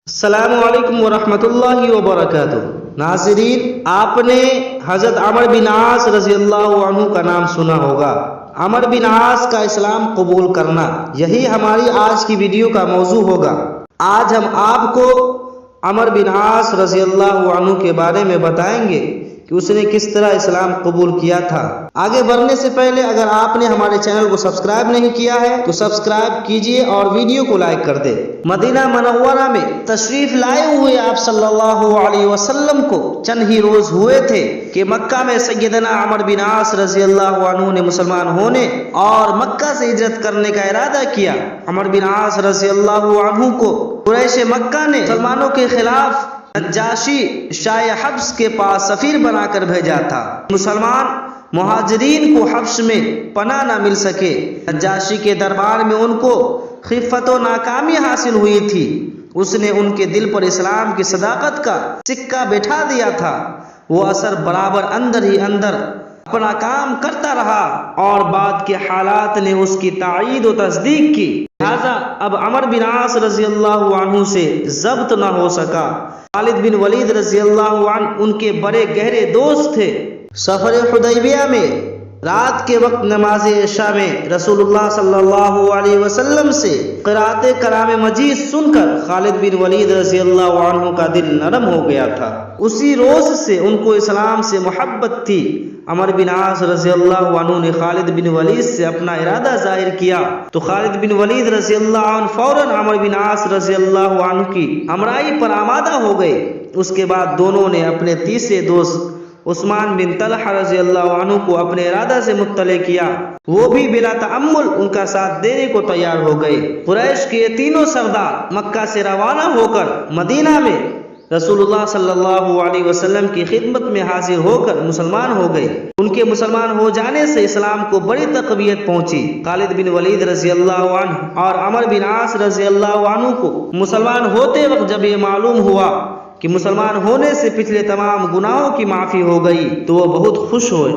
السلام علیکم ورحمۃ اللہ وبرکاتہ۔ ناظرین، آپ نے حضرت عمر بن عاص رضی اللہ عنہ کا نام سنا ہوگا۔ عمر بن عاص کا اسلام قبول کرنا، یہی ہماری آج کی ویڈیو کا موضوع ہوگا۔ آج ہم آپ کو عمر بن عاص رضی اللہ عنہ کے بارے میں بتائیں گے کہ اس نے کس طرح اسلام قبول کیا تھا۔ آگے بڑھنے سے پہلے اگر آپ نے ہمارے چینل کو سبسکرائب نہیں کیا ہے تو سبسکرائب کیجئے اور ویڈیو کو لائک کر دیں۔ مدینہ منورہ میں تشریف لائے ہوئے آپ صلی اللہ علیہ وسلم کو چند ہی روز ہوئے تھے کہ مکہ میں سیدنا عمر بن عاص رضی اللہ عنہ نے مسلمان ہونے اور مکہ سے ہجرت کرنے کا ارادہ کیا۔ عمر بن عاص رضی اللہ عنہ کو قریش مکہ نے مسلمانوں کے خلاف نجاشی شاہ حبس کے پاس سفیر بنا کر بھیجا تھا۔ مسلمان مہاجرین کو حبس میں پناہ نہ مل سکے۔ نجاشی کے دربار میں ان کو خفت و ناکامی حاصل ہوئی تھی۔ اس نے ان کے دل پر اسلام کی صداقت کا سکہ بٹھا دیا تھا۔ وہ اثر برابر اندر ہی اندر اپنا کام کرتا رہا اور بعد کے حالات نے اس کی تائید و تصدیق کی، لہذا اب عمر بن عاص رضی اللہ عنہ سے ضبط نہ ہو سکا۔ خالد بن ولید رضی اللہ عنہ ان کے بڑے گہرے دوست تھے۔ سفر حدیبیہ میں رات کے وقت نماز عشاء میں رسول اللہ صلی اللہ علیہ وسلم سے قرأت کلام مجید سن کر خالد بن ولید رضی اللہ عنہ کا دل نرم ہو گیا تھا۔ اسی روز سے ان کو اسلام سے محبت تھی۔ عمر بن عاص رضی اللہ عنہ نے خالد بن ولید سے اپنا ارادہ ظاہر کیا تو خالد بن ولید رضی اللہ عنہ فوراً عمر بن عاص رضی اللہ عنہ کی ہمراہی پر آمادہ ہو گئے۔ اس کے بعد دونوں نے اپنے تیسرے دوست عثمان بن طلحہ رضی اللہ عنہ کو اپنے ارادہ سے مطلع کیا۔ وہ بھی بلا تأمل ان کا ساتھ دینے کو تیار ہو گئے۔ قریش کے یہ تینوں سردار مکہ سے روانہ ہو کر مدینہ میں رسول اللہ صلی اللہ علیہ وسلم کی خدمت میں حاضر ہو کر مسلمان ہو گئے۔ ان کے مسلمان ہو جانے سے اسلام کو بڑی تقویت پہنچی۔ خالد بن ولید رضی اللہ عنہ اور عمر بن عاص رضی اللہ عنہ کو مسلمان ہوتے وقت جب یہ معلوم ہوا کہ مسلمان ہونے سے پچھلے تمام گناہوں کی معافی ہو گئی تو وہ بہت خوش ہوئے۔